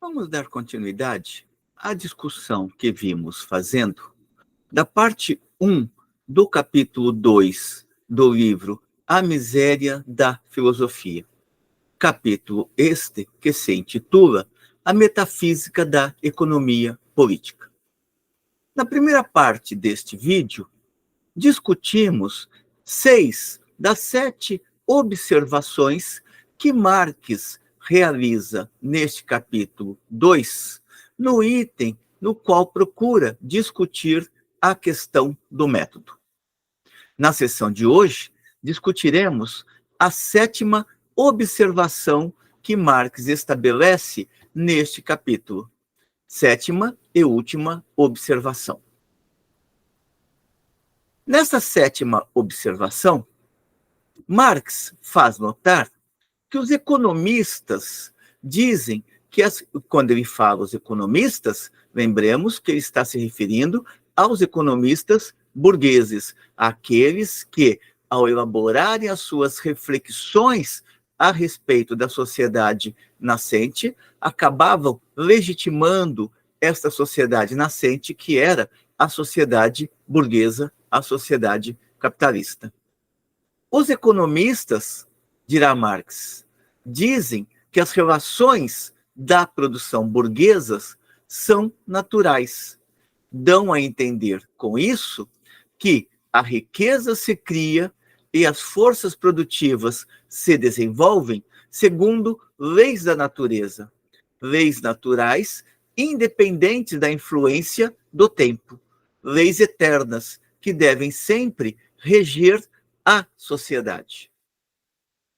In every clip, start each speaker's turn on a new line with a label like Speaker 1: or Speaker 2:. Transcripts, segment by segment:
Speaker 1: Vamos dar continuidade à discussão que vimos fazendo da parte 1 do capítulo 2 do livro A Miséria da Filosofia. Capítulo este que se intitula A Metafísica da Economia Política. Na primeira parte deste vídeo, discutimos 6 das 7 observações que Marx realiza neste capítulo 2, no item no qual procura discutir a questão do método. Na sessão de hoje, discutiremos a 7ª observação que Marx estabelece neste capítulo. 7ª e última observação. Nessa 7ª observação, Marx faz notar que os economistas dizem que, quando ele fala os economistas, lembremos que ele está se referindo aos economistas burgueses, aqueles que, ao elaborarem as suas reflexões a respeito da sociedade nascente, acabavam legitimando esta sociedade nascente, que era a sociedade burguesa, a sociedade capitalista. Os economistas, dirá Marx, dizem que as relações da produção burguesas são naturais. Dão a entender com isso que a riqueza se cria e as forças produtivas se desenvolvem segundo leis da natureza, leis naturais independentes da influência do tempo, leis eternas que devem sempre reger a sociedade.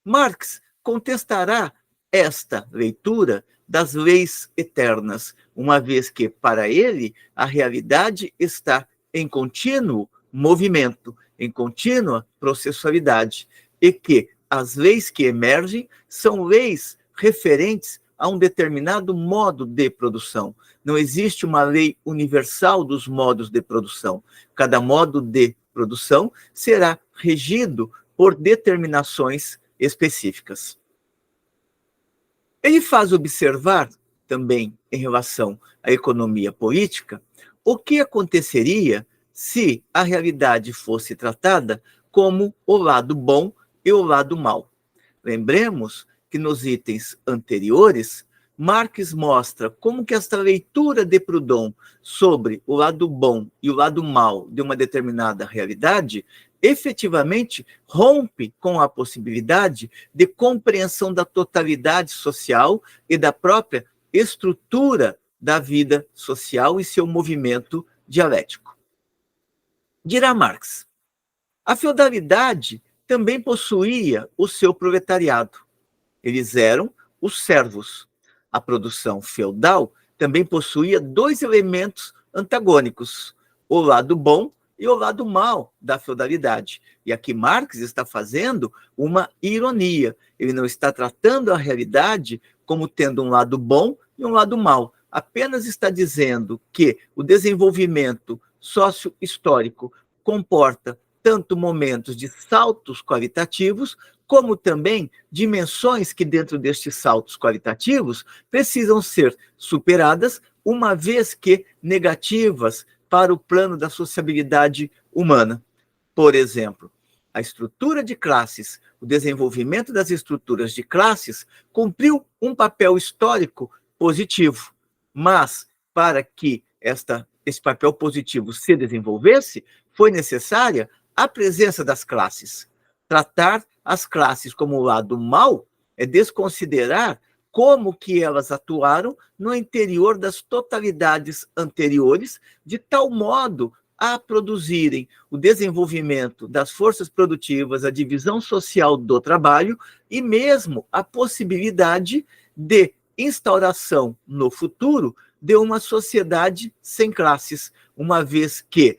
Speaker 1: Marx contestará esta leitura das leis eternas, uma vez que, para ele, a realidade está em contínuo movimento, em contínua processualidade, e que as leis que emergem são leis referentes a um determinado modo de produção. Não existe uma lei universal dos modos de produção. Cada modo de produção será regido por determinações específicas. Ele faz observar também, em relação à economia política, o que aconteceria se a realidade fosse tratada como o lado bom e o lado mau. Lembremos que nos itens anteriores, Marx mostra como que esta leitura de Proudhon sobre o lado bom e o lado mau de uma determinada realidade efetivamente rompe com a possibilidade de compreensão da totalidade social e da própria estrutura da vida social e seu movimento dialético. Dirá Marx, a feudalidade também possuía o seu proletariado. Eles eram os servos. A produção feudal também possuía 2 elementos antagônicos, o lado bom e o lado mau da feudalidade. E aqui Marx está fazendo uma ironia. Ele não está tratando a realidade como tendo um lado bom e um lado mau. Apenas está dizendo que o desenvolvimento sócio-histórico comporta tanto momentos de saltos qualitativos, como também dimensões que, dentro destes saltos qualitativos, precisam ser superadas, uma vez que negativas para o plano da sociabilidade humana. Por exemplo, a estrutura de classes, o desenvolvimento das estruturas de classes cumpriu um papel histórico positivo, mas para que esse papel positivo se desenvolvesse, foi necessária a presença das classes. Tratar as classes como o lado mau é desconsiderar como que elas atuaram no interior das totalidades anteriores, de tal modo a produzirem o desenvolvimento das forças produtivas, a divisão social do trabalho e mesmo a possibilidade de instauração no futuro de uma sociedade sem classes, uma vez que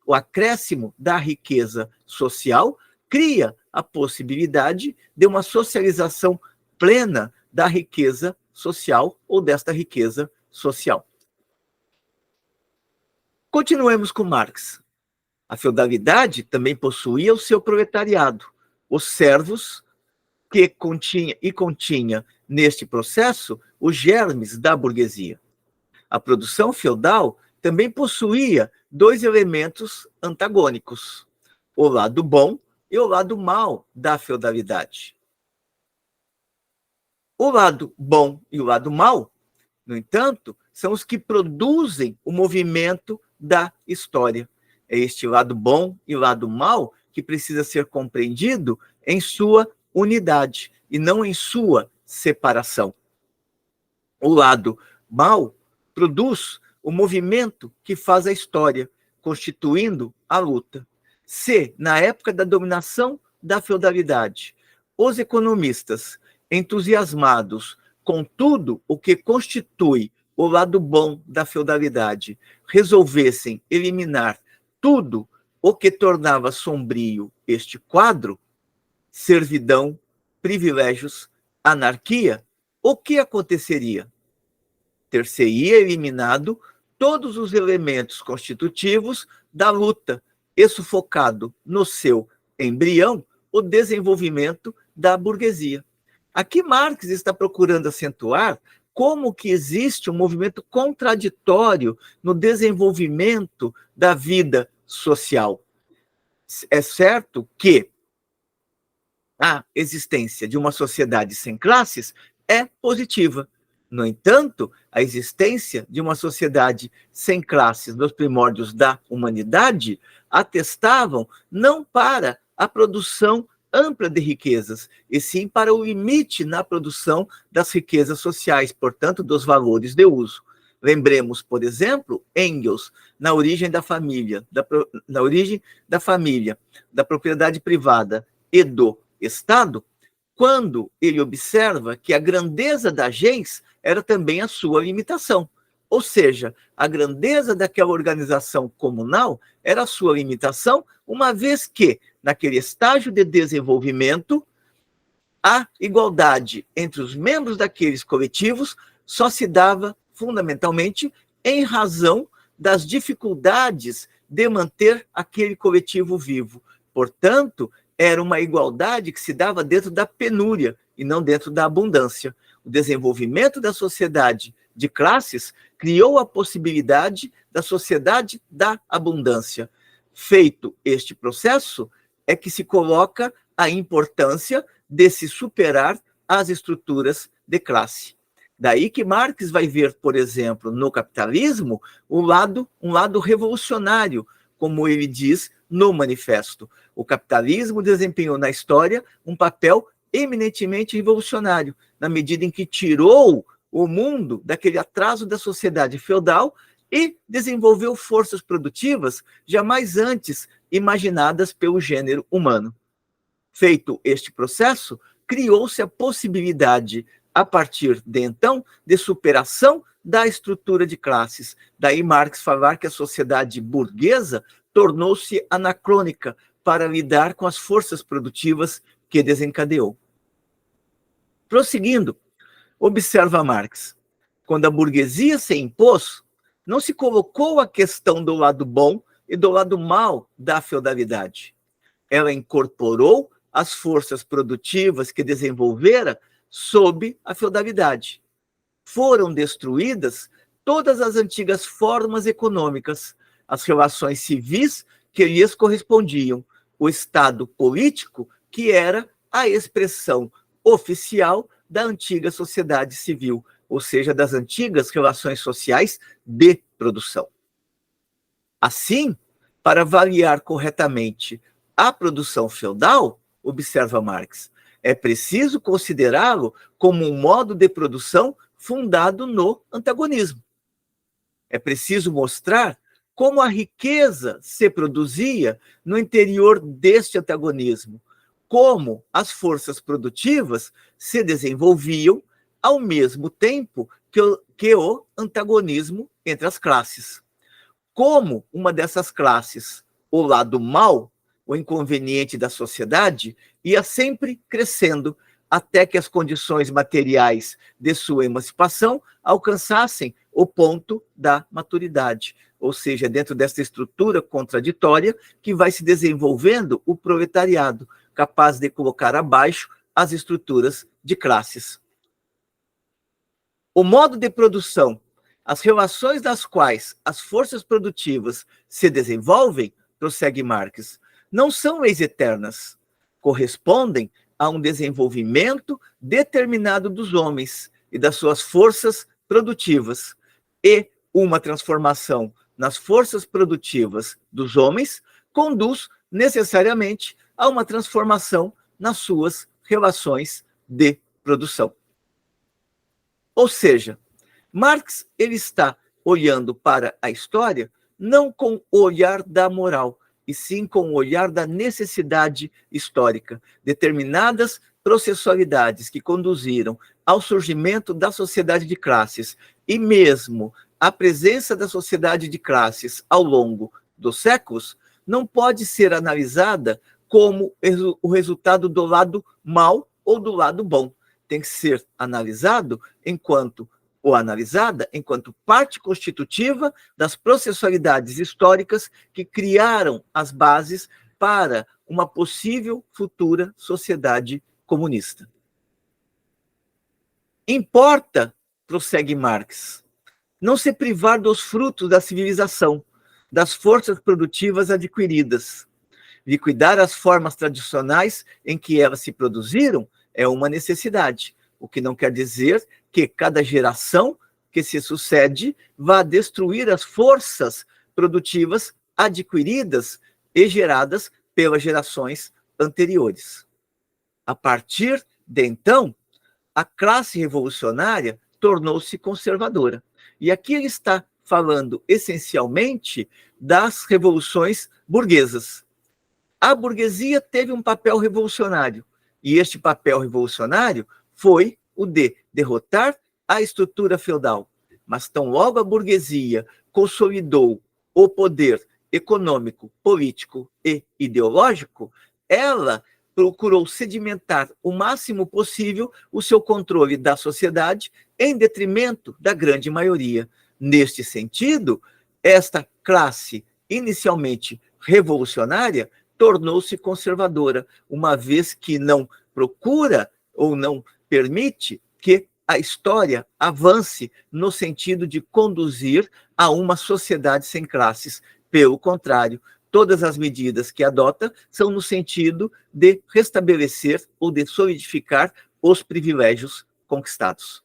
Speaker 1: o acréscimo da riqueza social cria a possibilidade de uma socialização plena da riqueza social ou desta riqueza social. Continuemos com Marx. A feudalidade também possuía o seu proletariado, os servos, que continha neste processo, os germes da burguesia. A produção feudal também possuía dois elementos antagônicos, o lado bom e o lado mau da feudalidade. O lado bom e o lado mau, no entanto, são os que produzem o movimento da história. É este lado bom e lado mau que precisa ser compreendido em sua unidade e não em sua separação. O lado mau produz o movimento que faz a história, constituindo a luta. Se, na época da dominação da feudalidade, os economistas, entusiasmados com tudo o que constitui o lado bom da feudalidade, resolvessem eliminar tudo o que tornava sombrio este quadro, servidão, privilégios, anarquia, o que aconteceria? Ter-se-ia eliminado todos os elementos constitutivos da luta e sufocado no seu embrião o desenvolvimento da burguesia. Aqui Marx está procurando acentuar como que existe um movimento contraditório no desenvolvimento da vida social. É certo que a existência de uma sociedade sem classes é positiva. No entanto, a existência de uma sociedade sem classes nos primórdios da humanidade atestavam não para a produção ampla de riquezas, e sim para o limite na produção das riquezas sociais, portanto, dos valores de uso. Lembremos, por exemplo, Engels, na origem da família, da propriedade privada e do Estado, quando ele observa que a grandeza da gens era também a sua limitação. Ou seja, a grandeza daquela organização comunal era a sua limitação, uma vez que, naquele estágio de desenvolvimento, a igualdade entre os membros daqueles coletivos só se dava fundamentalmente em razão das dificuldades de manter aquele coletivo vivo. Portanto, era uma igualdade que se dava dentro da penúria e não dentro da abundância. O desenvolvimento da sociedade de classes criou a possibilidade da sociedade da abundância. Feito este processo, é que se coloca a importância de se superar as estruturas de classe. Daí que Marx vai ver, por exemplo, no capitalismo, um lado revolucionário, como ele diz no manifesto. O capitalismo desempenhou na história um papel eminentemente revolucionário, na medida em que tirou o mundo daquele atraso da sociedade feudal e desenvolveu forças produtivas jamais antes imaginadas pelo gênero humano. Feito este processo, criou-se a possibilidade, a partir de então, de superação da estrutura de classes. Daí Marx falar que a sociedade burguesa tornou-se anacrônica para lidar com as forças produtivas que desencadeou. Prosseguindo, observa Marx, quando a burguesia se impôs, não se colocou a questão do lado bom e do lado mau da feudalidade. Ela incorporou as forças produtivas que desenvolvera sob a feudalidade. Foram destruídas todas as antigas formas econômicas, as relações civis que lhes correspondiam, o Estado político, que era a expressão oficial da antiga sociedade civil, ou seja, das antigas relações sociais de produção. Assim, para avaliar corretamente a produção feudal, observa Marx, é preciso considerá-lo como um modo de produção fundado no antagonismo. É preciso mostrar como a riqueza se produzia no interior deste antagonismo, como as forças produtivas se desenvolviam ao mesmo tempo que o antagonismo entre as classes. Como uma dessas classes, o lado mau, o inconveniente da sociedade, ia sempre crescendo até que as condições materiais de sua emancipação alcançassem o ponto da maturidade, ou seja, dentro dessa estrutura contraditória que vai se desenvolvendo o proletariado, capaz de colocar abaixo as estruturas de classes. O modo de produção, as relações nas quais as forças produtivas se desenvolvem, prossegue Marx, não são leis eternas, correspondem a um desenvolvimento determinado dos homens e das suas forças produtivas, e uma transformação nas forças produtivas dos homens conduz necessariamente a uma transformação nas suas relações de produção. Ou seja, Marx ele está olhando para a história não com o olhar da moral, e sim com o olhar da necessidade histórica. Determinadas processualidades que conduziram ao surgimento da sociedade de classes e mesmo a presença da sociedade de classes ao longo dos séculos não pode ser analisada como o resultado do lado mau ou do lado bom. Tem que ser analisado enquanto parte constitutiva das processualidades históricas que criaram as bases para uma possível futura sociedade comunista. Importa, prossegue Marx, não se privar dos frutos da civilização, das forças produtivas adquiridas. Liquidar as formas tradicionais em que elas se produziram é uma necessidade, o que não quer dizer que cada geração que se sucede vá destruir as forças produtivas adquiridas e geradas pelas gerações anteriores. A partir de então, a classe revolucionária tornou-se conservadora. E aqui ele está falando essencialmente das revoluções burguesas. A burguesia teve um papel revolucionário, e este papel revolucionário foi o de derrotar a estrutura feudal. Mas tão logo a burguesia consolidou o poder econômico, político e ideológico, ela procurou sedimentar o máximo possível o seu controle da sociedade em detrimento da grande maioria. Neste sentido, esta classe inicialmente revolucionária tornou-se conservadora, uma vez que não procura ou não permite que a história avance no sentido de conduzir a uma sociedade sem classes. Pelo contrário, todas as medidas que adota são no sentido de restabelecer ou de solidificar os privilégios conquistados.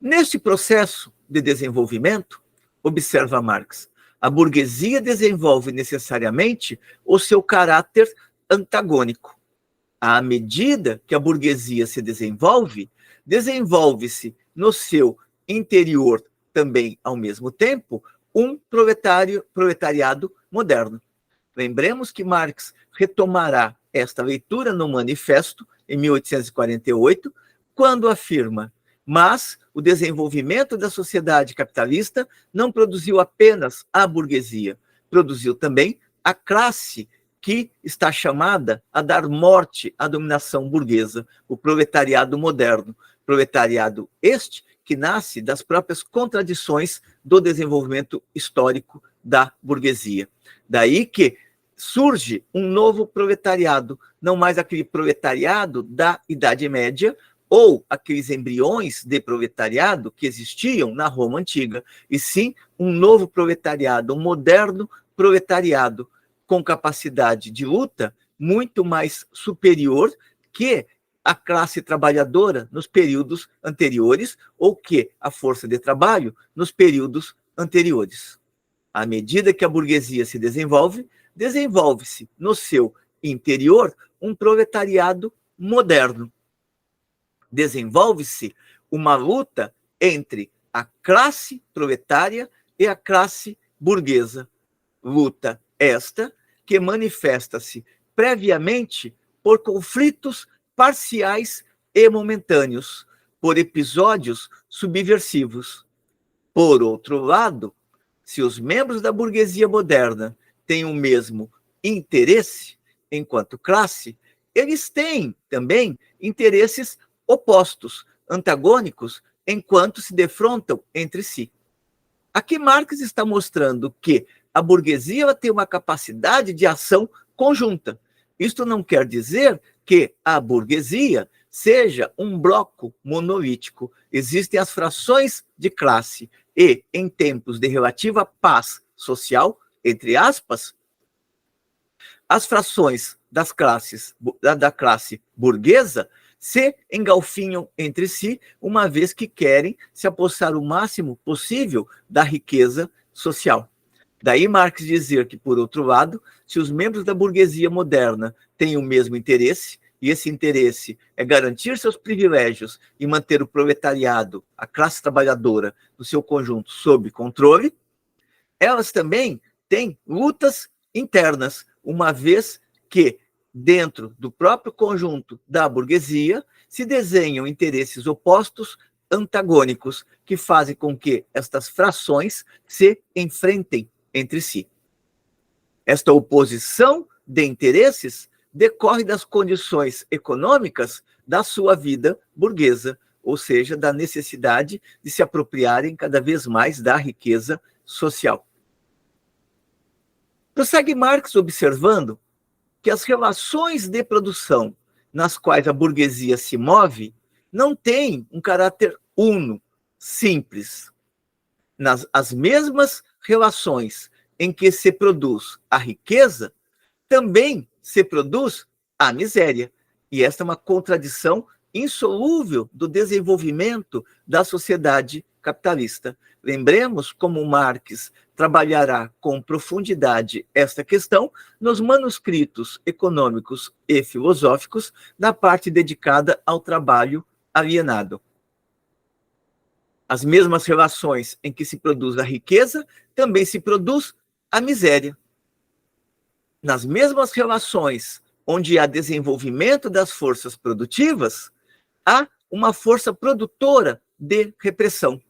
Speaker 1: Neste processo de desenvolvimento, observa Marx, a burguesia desenvolve necessariamente o seu caráter antagônico. À medida que a burguesia se desenvolve, desenvolve-se no seu interior também, ao mesmo tempo, um proletariado moderno. Lembremos que Marx retomará esta leitura no Manifesto, em 1848, quando afirma: mas o desenvolvimento da sociedade capitalista não produziu apenas a burguesia, produziu também a classe que está chamada a dar morte à dominação burguesa, o proletariado moderno. Proletariado este que nasce das próprias contradições do desenvolvimento histórico da burguesia. Daí que surge um novo proletariado, não mais aquele proletariado da Idade Média, ou aqueles embriões de proletariado que existiam na Roma Antiga, e sim um novo proletariado, um moderno proletariado, com capacidade de luta muito mais superior que a classe trabalhadora nos períodos anteriores, ou que a força de trabalho nos períodos anteriores. À medida que a burguesia se desenvolve, desenvolve-se no seu interior um proletariado moderno. Desenvolve-se uma luta entre a classe proletária e a classe burguesa. Luta esta que manifesta-se previamente por conflitos parciais e momentâneos, por episódios subversivos. Por outro lado, se os membros da burguesia moderna têm o mesmo interesse enquanto classe, eles têm também interesses opostos, antagônicos, enquanto se defrontam entre si. Aqui Marx está mostrando que a burguesia ela tem uma capacidade de ação conjunta. Isto não quer dizer que a burguesia seja um bloco monolítico. Existem as frações de classe e, em tempos de relativa paz social, entre aspas, as frações das classes, da classe burguesa se engalfinham entre si, uma vez que querem se apossar o máximo possível da riqueza social. Daí Marx dizer que, por outro lado, se os membros da burguesia moderna têm o mesmo interesse, e esse interesse é garantir seus privilégios e manter o proletariado, a classe trabalhadora, no seu conjunto, sob controle, elas também têm lutas internas, uma vez que, dentro do próprio conjunto da burguesia, se desenham interesses opostos, antagônicos, que fazem com que estas frações se enfrentem entre si. Esta oposição de interesses decorre das condições econômicas da sua vida burguesa, ou seja, da necessidade de se apropriarem cada vez mais da riqueza social. Prossegue Marx observando que as relações de produção nas quais a burguesia se move não têm um caráter uno, simples. As mesmas relações em que se produz a riqueza, também se produz a miséria. E esta é uma contradição insolúvel do desenvolvimento da sociedade capitalista. Lembremos como Marx trabalhará com profundidade esta questão nos manuscritos econômicos e filosóficos, na parte dedicada ao trabalho alienado. As mesmas relações em que se produz a riqueza, também se produz a miséria. Nas mesmas relações onde há desenvolvimento das forças produtivas, há uma força produtora de repressão,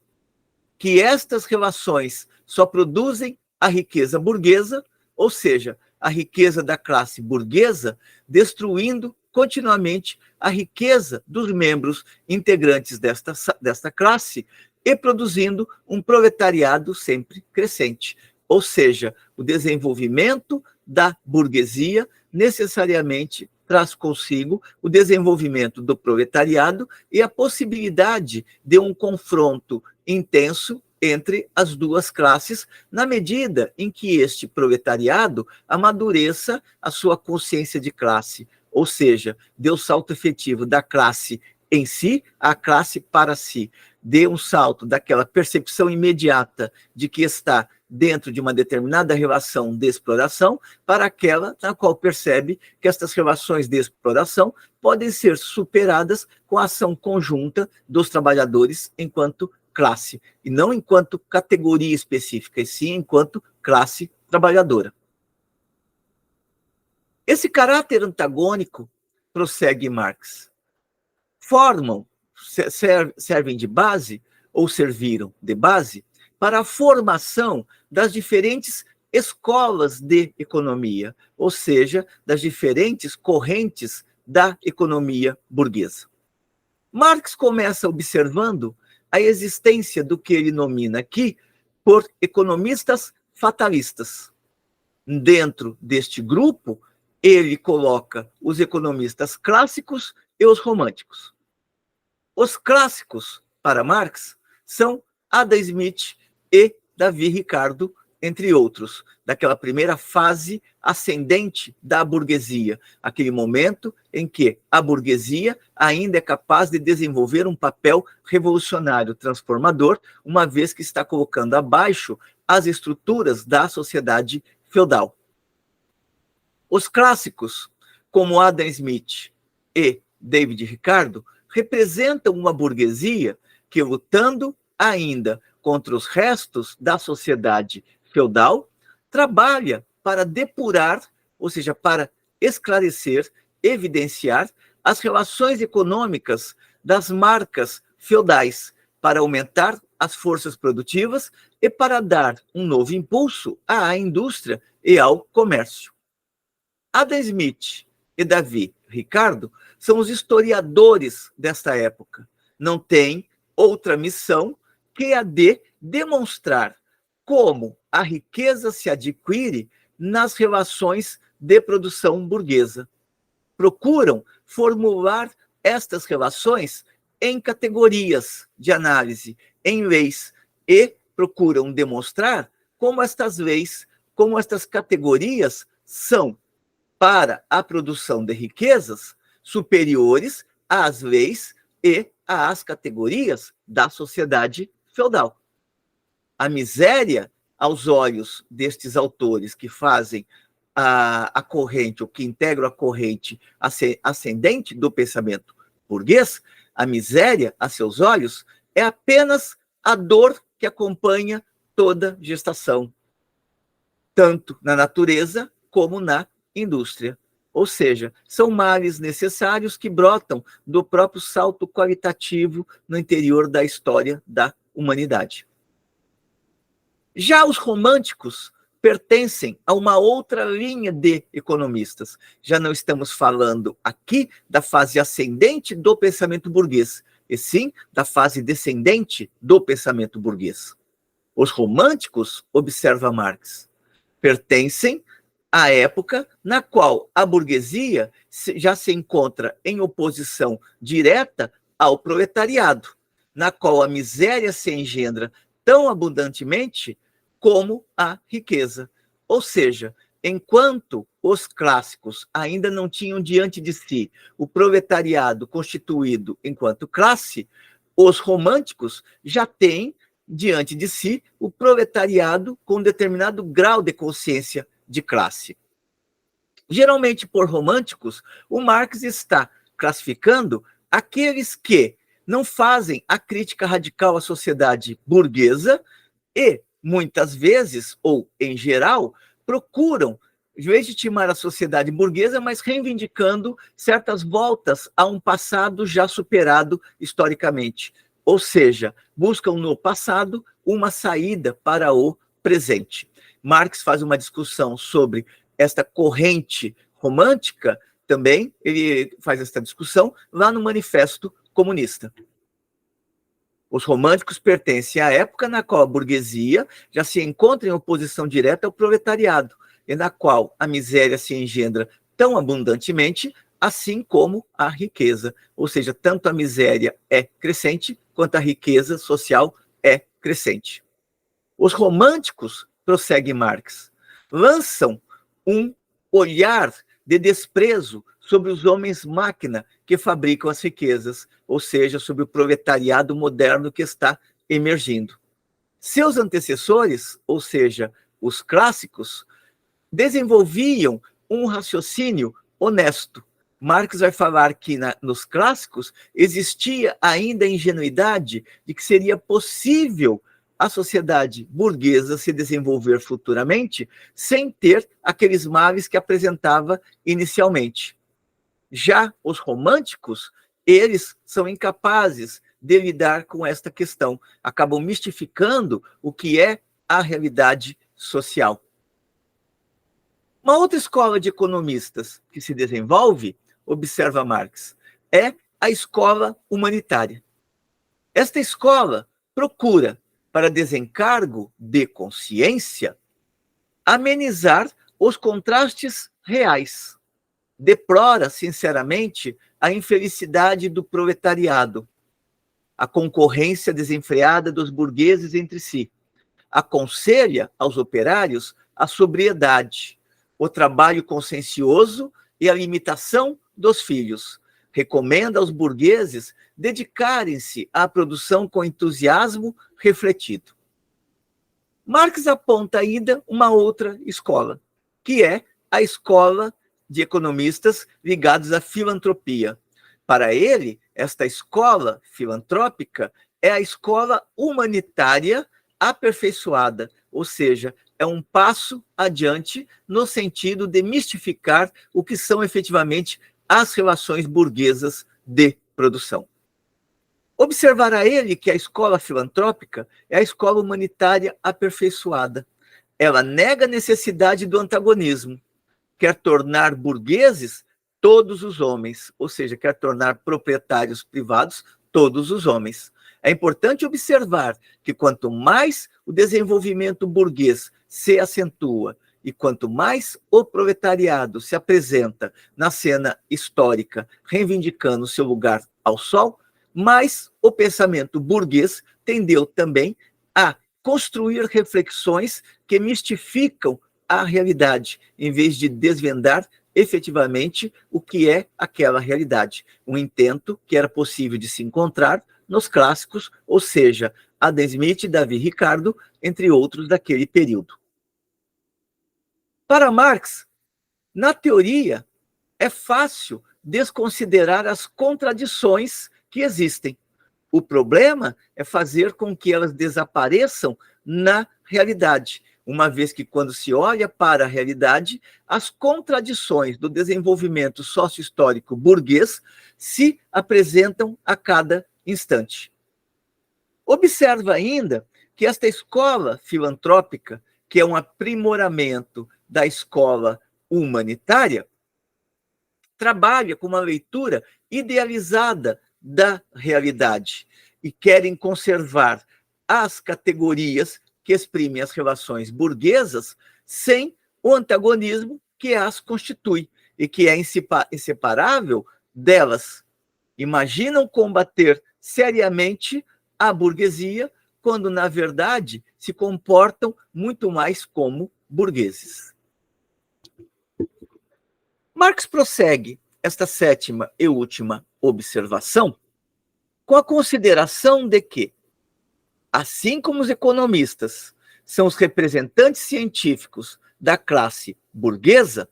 Speaker 1: que estas relações só produzem a riqueza burguesa, ou seja, a riqueza da classe burguesa, destruindo continuamente a riqueza dos membros integrantes desta classe e produzindo um proletariado sempre crescente. Ou seja, o desenvolvimento da burguesia necessariamente traz consigo o desenvolvimento do proletariado e a possibilidade de um confronto intenso entre as duas classes, na medida em que este proletariado amadureça a sua consciência de classe, ou seja, dê o salto efetivo da classe em si à classe para si, dê um salto daquela percepção imediata de que está dentro de uma determinada relação de exploração para aquela na qual percebe que estas relações de exploração podem ser superadas com a ação conjunta dos trabalhadores enquanto classe, e não enquanto categoria específica, e sim enquanto classe trabalhadora. Esse caráter antagônico, prossegue Marx, servem de base, ou serviram de base, para a formação das diferentes escolas de economia, ou seja, das diferentes correntes da economia burguesa. Marx começa observando a existência do que ele nomina aqui por economistas fatalistas. Dentro deste grupo, ele coloca os economistas clássicos e os românticos. Os clássicos, para Marx, são Adam Smith e Davi Ricardo, entre outros, daquela primeira fase ascendente da burguesia, aquele momento em que a burguesia ainda é capaz de desenvolver um papel revolucionário, transformador, uma vez que está colocando abaixo as estruturas da sociedade feudal. Os clássicos, como Adam Smith e David Ricardo, representam uma burguesia que, lutando ainda contra os restos da sociedade feudal, trabalha para depurar, ou seja, para esclarecer, evidenciar as relações econômicas das marcas feudais, para aumentar as forças produtivas e para dar um novo impulso à indústria e ao comércio. Adam Smith e Davi Ricardo são os historiadores desta época. Não têm outra missão que a de demonstrar como a riqueza se adquire nas relações de produção burguesa. Procuram formular estas relações em categorias de análise, em leis, e procuram demonstrar como estas leis, como estas categorias são, para a produção de riquezas, superiores às leis e às categorias da sociedade feudal. A miséria, aos olhos destes autores que fazem a corrente, ou que integram a corrente ascendente do pensamento burguês, a miséria, a seus olhos, é apenas a dor que acompanha toda gestação, tanto na natureza como na indústria. Ou seja, são males necessários que brotam do próprio salto qualitativo no interior da história da humanidade. Já os românticos pertencem a uma outra linha de economistas. Já não estamos falando aqui da fase ascendente do pensamento burguês, e sim da fase descendente do pensamento burguês. Os românticos, observa Marx, pertencem à época na qual a burguesia já se encontra em oposição direta ao proletariado, na qual a miséria se engendra tão abundantemente como a riqueza. Ou seja, enquanto os clássicos ainda não tinham diante de si o proletariado constituído enquanto classe, os românticos já têm diante de si o proletariado com determinado grau de consciência de classe. Geralmente, por românticos, o Marx está classificando aqueles que não fazem a crítica radical à sociedade burguesa e, muitas vezes, ou em geral, procuram legitimar a sociedade burguesa, mas reivindicando certas voltas a um passado já superado historicamente. Ou seja, buscam no passado uma saída para o presente. Marx faz uma discussão sobre esta corrente romântica, também ele faz esta discussão lá no Manifesto Comunista. Os românticos pertencem à época na qual a burguesia já se encontra em oposição direta ao proletariado, e na qual a miséria se engendra tão abundantemente, assim como a riqueza. Ou seja, tanto a miséria é crescente, quanto a riqueza social é crescente. Os românticos, prossegue Marx, lançam um olhar de desprezo sobre os homens-máquina que fabricam as riquezas, ou seja, sobre o proletariado moderno que está emergindo. Seus antecessores, ou seja, os clássicos, desenvolviam um raciocínio honesto. Marx vai falar que nos clássicos existia ainda a ingenuidade de que seria possível a sociedade burguesa se desenvolver futuramente sem ter aqueles males que apresentava inicialmente. Já os românticos, eles são incapazes de lidar com esta questão, acabam mistificando o que é a realidade social. Uma outra escola de economistas que se desenvolve, observa Marx, é a escola humanitária. Esta escola procura, para desencargo de consciência, amenizar os contrastes reais. Deplora, sinceramente, a infelicidade do proletariado, a concorrência desenfreada dos burgueses entre si. Aconselha aos operários a sobriedade, o trabalho consciencioso e a limitação dos filhos. Recomenda aos burgueses dedicarem-se à produção com entusiasmo refletido. Marx aponta ainda uma outra escola, que é a escola de economistas ligados à filantropia. Para ele, esta escola filantrópica é a escola humanitária aperfeiçoada, ou seja, é um passo adiante no sentido de mistificar o que são efetivamente as relações burguesas de produção. Observará ele que a escola filantrópica é a escola humanitária aperfeiçoada. Ela nega a necessidade do antagonismo, quer tornar burgueses todos os homens, ou seja, quer tornar proprietários privados todos os homens. É importante observar que quanto mais o desenvolvimento burguês se acentua E quanto mais o proletariado se apresenta na cena histórica, reivindicando seu lugar ao sol, mais o pensamento burguês tendeu também a construir reflexões que mistificam a realidade, em vez de desvendar efetivamente o que é aquela realidade. Um intento que era possível de se encontrar nos clássicos, ou seja, Adam Smith, Davi Ricardo, entre outros daquele período. Para Marx, na teoria, é fácil desconsiderar as contradições que existem. O problema é fazer com que elas desapareçam na realidade, uma vez que, quando se olha para a realidade, as contradições do desenvolvimento sócio-histórico burguês se apresentam a cada instante. Observa ainda que esta escola filantrópica, que é um aprimoramento da escola humanitária, trabalha com uma leitura idealizada da realidade e querem conservar as categorias que exprimem as relações burguesas sem o antagonismo que as constitui e que é inseparável delas. Imaginam combater seriamente a burguesia quando, na verdade, se comportam muito mais como burgueses. Marx prossegue esta sétima e última observação com a consideração de que, assim como os economistas são os representantes científicos da classe burguesa,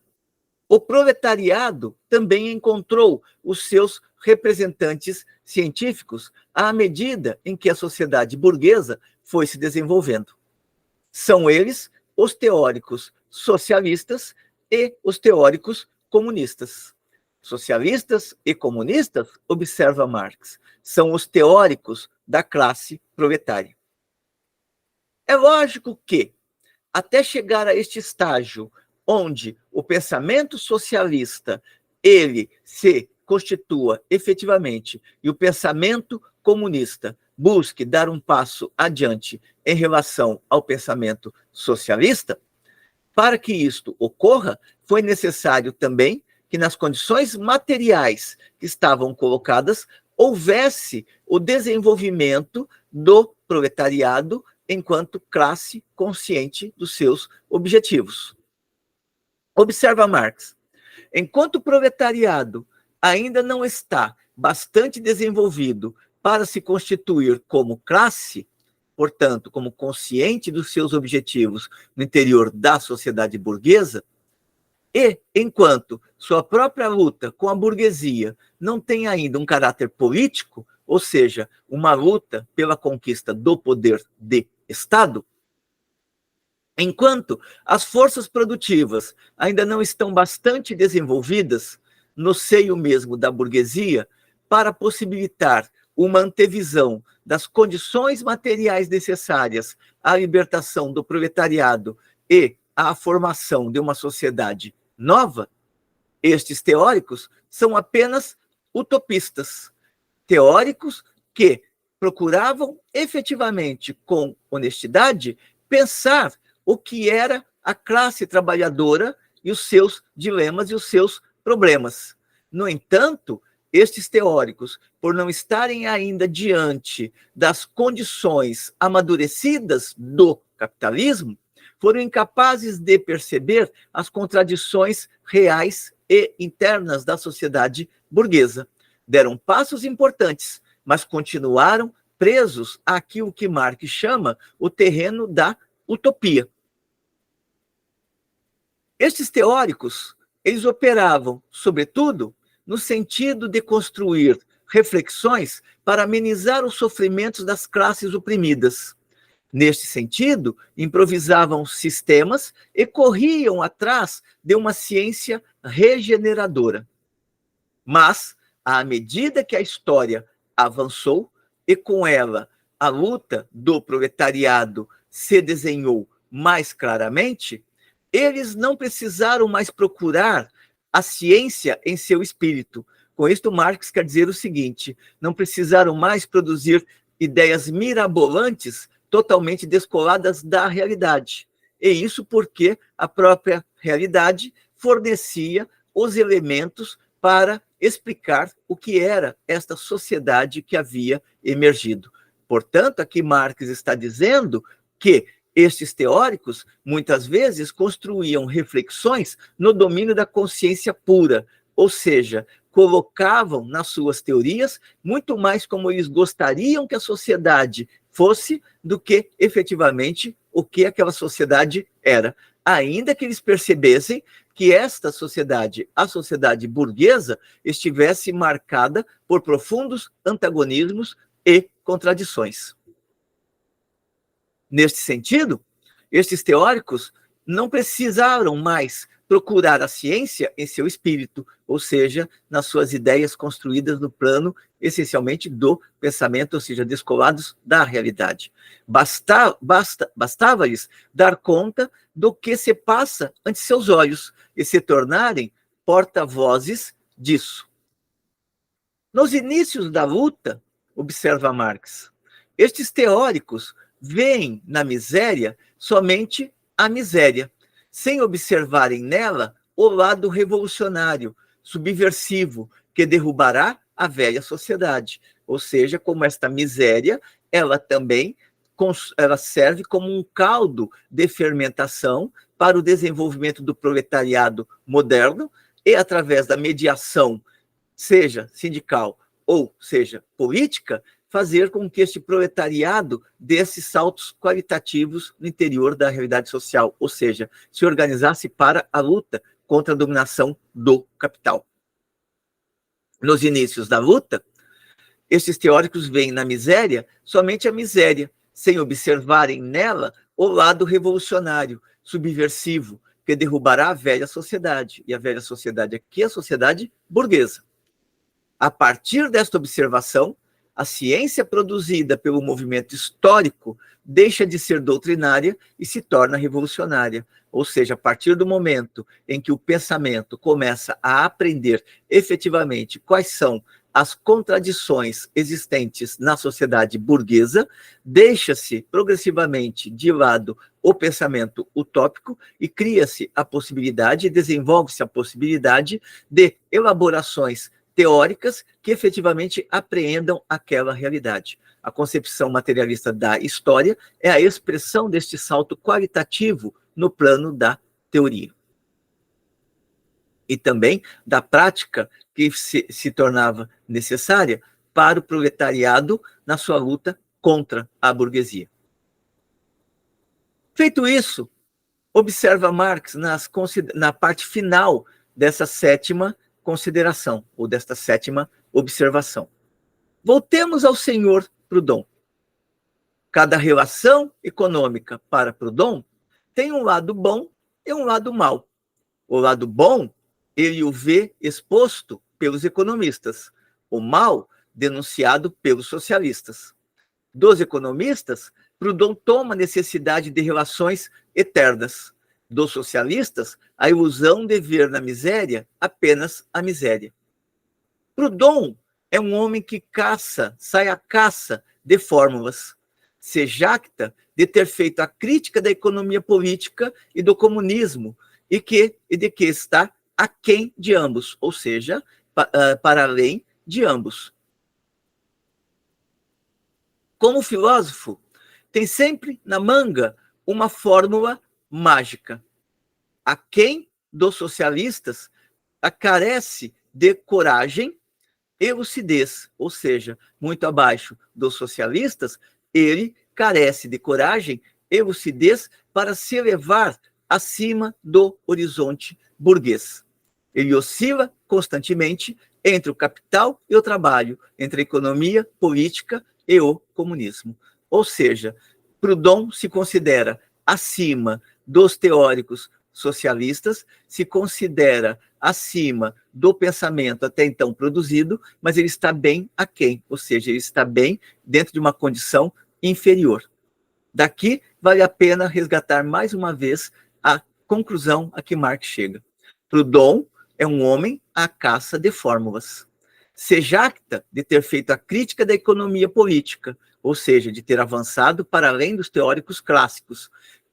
Speaker 1: o proletariado também encontrou os seus representantes científicos à medida em que a sociedade burguesa foi se desenvolvendo. São eles os teóricos socialistas e os teóricos comunistas. Socialistas e comunistas, observa Marx, são os teóricos da classe proletária. É lógico que, até chegar a este estágio onde o pensamento socialista ele se constitua efetivamente e o pensamento comunista busque dar um passo adiante em relação ao pensamento socialista, para que isto ocorra, foi necessário também que nas condições materiais que estavam colocadas houvesse o desenvolvimento do proletariado enquanto classe consciente dos seus objetivos. Observa Marx, enquanto o proletariado ainda não está bastante desenvolvido para se constituir como classe, portanto, como consciente dos seus objetivos no interior da sociedade burguesa, e enquanto sua própria luta com a burguesia não tem ainda um caráter político, ou seja, uma luta pela conquista do poder de Estado, enquanto as forças produtivas ainda não estão bastante desenvolvidas no seio mesmo da burguesia para possibilitar uma antevisão das condições materiais necessárias à libertação do proletariado e à formação de uma sociedade nova, estes teóricos são apenas utopistas, teóricos que procuravam efetivamente, com honestidade, pensar o que era a classe trabalhadora e os seus dilemas e os seus problemas. No entanto, estes teóricos, por não estarem ainda diante das condições amadurecidas do capitalismo, foram incapazes de perceber as contradições reais e internas da sociedade burguesa. Deram passos importantes, mas continuaram presos àquilo que Marx chama o terreno da utopia. Estes teóricos, eles operavam, sobretudo, no sentido de construir reflexões para amenizar os sofrimentos das classes oprimidas. Neste sentido, improvisavam sistemas e corriam atrás de uma ciência regeneradora. Mas, à medida que a história avançou, e com ela a luta do proletariado se desenhou mais claramente, eles não precisaram mais procurar a ciência em seu espírito. Com isto, Marx quer dizer o seguinte: não precisaram mais produzir ideias mirabolantes totalmente descoladas da realidade. E isso porque a própria realidade fornecia os elementos para explicar o que era esta sociedade que havia emergido. Portanto, aqui Marx está dizendo que estes teóricos, muitas vezes, construíam reflexões no domínio da consciência pura, ou seja, colocavam nas suas teorias muito mais como eles gostariam que a sociedade fosse do que efetivamente o que aquela sociedade era, ainda que eles percebessem que esta sociedade, a sociedade burguesa, estivesse marcada por profundos antagonismos e contradições. Neste sentido, estes teóricos não precisaram mais procurar a ciência em seu espírito, ou seja, nas suas ideias construídas no plano, essencialmente, do pensamento, ou seja, descolados da realidade. Bastava-lhes dar conta do que se passa ante seus olhos e se tornarem porta-vozes disso. Nos inícios da luta, observa Marx, estes teóricos veem na miséria somente a miséria, sem observarem nela o lado revolucionário, subversivo, que derrubará a velha sociedade. Ou seja, como esta miséria, ela também ela serve como um caldo de fermentação para o desenvolvimento do proletariado moderno e, através da mediação, seja sindical ou seja política, fazer com que este proletariado desse saltos qualitativos no interior da realidade social, ou seja, se organizasse para a luta contra a dominação do capital. Nos inícios da luta, esses teóricos veem na miséria somente a miséria, sem observarem nela o lado revolucionário, subversivo, que derrubará a velha sociedade. E a velha sociedade aqui é a sociedade burguesa. A partir desta observação, a ciência produzida pelo movimento histórico deixa de ser doutrinária e se torna revolucionária. Ou seja, a partir do momento em que o pensamento começa a aprender efetivamente quais são as contradições existentes na sociedade burguesa, deixa-se progressivamente de lado o pensamento utópico e cria-se a possibilidade, desenvolve-se a possibilidade de elaborações teóricas que efetivamente apreendam aquela realidade. A concepção materialista da história é a expressão deste salto qualitativo no plano da teoria. E também da prática que se tornava necessária para o proletariado na sua luta contra a burguesia. Feito isso, observa Marx na parte final dessa sétima consideração, ou desta sétima observação. Voltemos ao senhor Proudhon. Cada relação econômica para Proudhon tem um lado bom e um lado mau. O lado bom, ele o vê exposto pelos economistas, o mau, denunciado pelos socialistas. Dos economistas, Proudhon toma a necessidade de relações eternas. Dos socialistas, a ilusão de ver na miséria apenas a miséria. Proudhon é um homem que sai à caça de fórmulas. Se jacta de ter feito a crítica da economia política e do comunismo, e de que está aquém de ambos, ou seja, para além de ambos. Como filósofo, tem sempre na manga uma fórmula mágica. Aquém dos socialistas, carece de coragem e lucidez, ou seja, muito abaixo dos socialistas, ele carece de coragem e lucidez para se elevar acima do horizonte burguês. Ele oscila constantemente entre o capital e o trabalho, entre a economia, política e o comunismo. Ou seja, Proudhon se considera acima dos teóricos socialistas, se considera acima do pensamento até então produzido, mas ele está bem aquém, ou seja, ele está bem dentro de uma condição inferior. Daqui vale a pena resgatar mais uma vez a conclusão a que Marx chega. Proudhon é um homem à caça de fórmulas. Se jacta de ter feito a crítica da economia política, ou seja, de ter avançado para além dos teóricos clássicos,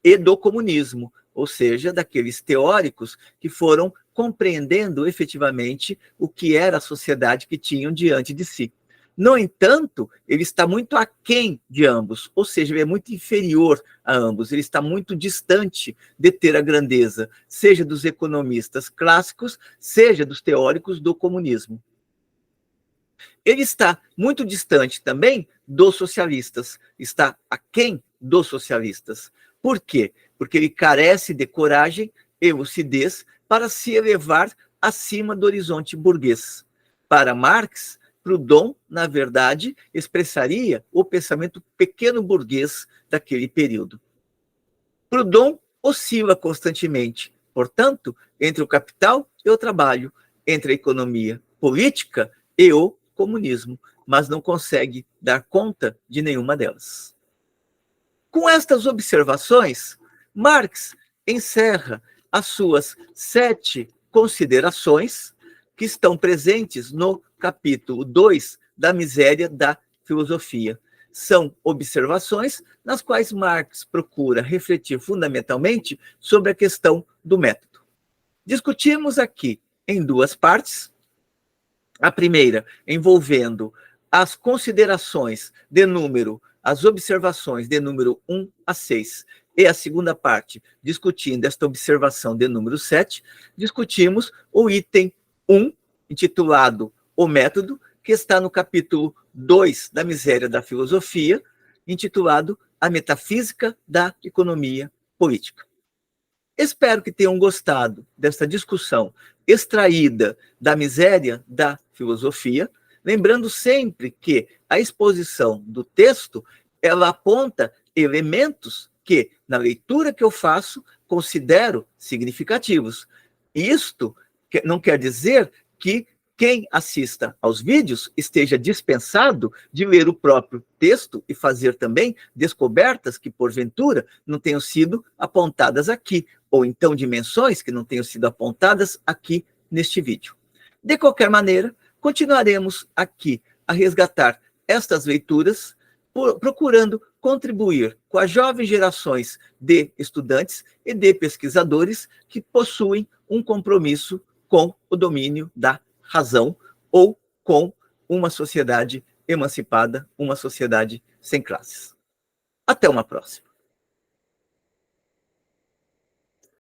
Speaker 1: e do comunismo, ou seja, daqueles teóricos que foram compreendendo efetivamente o que era a sociedade que tinham diante de si. No entanto, ele está muito aquém de ambos, ou seja, ele é muito inferior a ambos, ele está muito distante de ter a grandeza, seja dos economistas clássicos, seja dos teóricos do comunismo. Ele está muito distante também dos socialistas, está aquém dos socialistas. Por quê? Porque ele carece de coragem e lucidez para se elevar acima do horizonte burguês. Para Marx, Proudhon, na verdade, expressaria o pensamento pequeno burguês daquele período. Proudhon oscila constantemente, portanto, entre o capital e o trabalho, entre a economia política e o comunismo, mas não consegue dar conta de nenhuma delas. Com estas observações, Marx encerra as suas 7 considerações que estão presentes no capítulo 2 da Miséria da Filosofia. São observações nas quais Marx procura refletir fundamentalmente sobre a questão do método. Discutimos aqui em 2 partes. A primeira envolvendo as considerações de número, as observações de número 1 a 6. E a segunda parte, discutindo esta observação de número 7, discutimos o item 1, intitulado O Método, que está no capítulo 2 da Miséria da Filosofia, intitulado A Metafísica da Economia Política. Espero que tenham gostado desta discussão extraída da Miséria da Filosofia, lembrando sempre que a exposição do texto, ela aponta elementos que, na leitura que eu faço, considero significativos. Isto não quer dizer que quem assista aos vídeos esteja dispensado de ler o próprio texto e fazer também descobertas que, porventura, não tenham sido apontadas aqui, ou então dimensões que não tenham sido apontadas aqui neste vídeo. De qualquer maneira, continuaremos aqui a resgatar estas leituras, procurando contribuir com as jovens gerações de estudantes e de pesquisadores que possuem um compromisso com o domínio da razão ou com uma sociedade emancipada, uma sociedade sem classes. Até uma próxima.